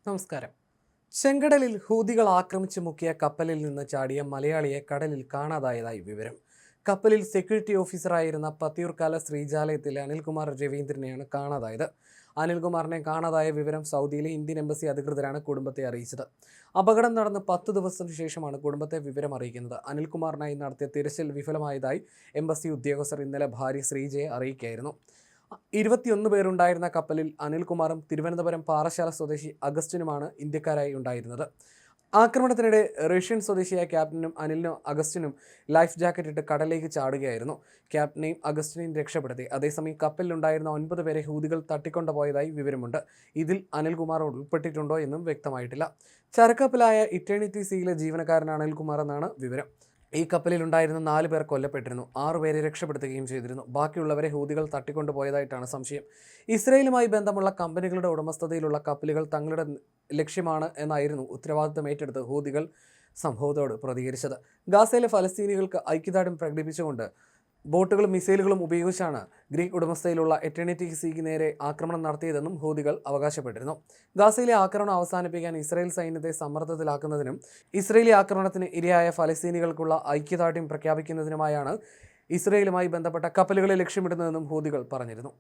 നമസ്കാരം. ചെങ്കടലിൽ ഹൂതികൾ ആക്രമിച്ചു മുക്കിയ കപ്പലിൽ നിന്ന് ചാടിയ മലയാളിയെ കടലിൽ കാണാതായതായി വിവരം. കപ്പലിൽ സെക്യൂരിറ്റി ഓഫീസറായിരുന്ന പത്തിയൂർക്കാല ശ്രീജാലയത്തിലെ അനിൽകുമാർ രവീന്ദ്രനെയാണ് കാണാതായത്. അനിൽകുമാറിനെ കാണാതായ വിവരം സൗദിയിലെ ഇന്ത്യൻ എംബസി അധികൃതരാണ് കുടുംബത്തെ അറിയിച്ചത്. അപകടം നടന്ന് 10 ദിവസത്തിനു ശേഷമാണ് കുടുംബത്തെ വിവരം അറിയിക്കുന്നത്. അനിൽകുമാറിനായി നടത്തിയ തിരച്ചിൽ വിഫലമായതായി എംബസി ഉദ്യോഗസ്ഥർ ഇന്നലെ ഭാര്യ ശ്രീജയെ അറിയിക്കുകയായിരുന്നു. 21 പേരുണ്ടായിരുന്ന കപ്പലിൽ അനിൽകുമാറും തിരുവനന്തപുരം പാറശാല സ്വദേശി അഗസ്റ്റിനുമാണ് ഇന്ത്യക്കാരായി ഉണ്ടായിരുന്നത്. ആക്രമണത്തിനിടെ റഷ്യൻ സ്വദേശിയായ ക്യാപ്റ്റനും അനിലിനും അഗസ്റ്റിനും ലൈഫ് ജാക്കറ്റ് ഇട്ട് കടലിലേക്ക് ചാടുകയായിരുന്നു. ക്യാപ്റ്റനെയും അഗസ്റ്റിനെയും രക്ഷപ്പെടുത്തി. അതേസമയം കപ്പലിലുണ്ടായിരുന്ന 9 പേരെ ഹൂതികൾ തട്ടിക്കൊണ്ടുപോയതായി വിവരമുണ്ട്. ഇതിൽ അനിൽകുമാർ ഉൾപ്പെട്ടിട്ടുണ്ടോ എന്നും വ്യക്തമായിട്ടില്ല. ചരക്കപ്പലായ ഇറ്റേണിറ്റി സീയിലെ ജീവനക്കാരനാണ് അനിൽകുമാർ എന്നാണ് വിവരം. ഈ കപ്പലിലുണ്ടായിരുന്ന 4 പേർ കൊല്ലപ്പെട്ടിരുന്നു. 6 പേരെ രക്ഷപ്പെടുത്തുകയും ചെയ്തിരുന്നു. ബാക്കിയുള്ളവരെ ഹൂതികൾ തട്ടിക്കൊണ്ടുപോയതായിട്ടാണ് സംശയം. ഇസ്രയേലുമായി ബന്ധമുള്ള കമ്പനികളുടെ ഉടമസ്ഥതയിലുള്ള കപ്പലുകൾ തങ്ങളുടെ ലക്ഷ്യമാണ് എന്നായിരുന്നു ഉത്തരവാദിത്തം ഏറ്റെടുത്ത് ഹൂതികൾ സംഭവത്തോട് പ്രതികരിച്ചത്. ഗാസയിലെ ഫലസ്തീനികൾക്ക് ഐക്യദാർഢ്യം പ്രകടിപ്പിച്ചുകൊണ്ട് ബോട്ടുകളും മിസൈലുകളും ഉപയോഗിച്ചാണ് ഗ്രീക്ക് ഉടമസ്ഥയിലുള്ള എറ്റേണിറ്റി സീക്ക് നേരെ ആക്രമണം നടത്തിയതെന്നും ഹൂതികൾ അവകാശപ്പെട്ടിരുന്നു. ഗാസയിലെ ആക്രമണം അവസാനിപ്പിക്കാൻ ഇസ്രായേൽ സൈന്യത്തെ സമ്മർദ്ദത്തിലാക്കുന്നതിനും ഇസ്രയേലി ആക്രമണത്തിന് ഇരയായ ഫലസ്തീനികൾക്കുള്ള ഐക്യദാർഢ്യം പ്രഖ്യാപിക്കുന്നതിനുമായാണ് ഇസ്രയേലുമായി ബന്ധപ്പെട്ട കപ്പലുകളെ ലക്ഷ്യമിടുന്നതെന്നും ഹൂതികൾ പറഞ്ഞിരുന്നു.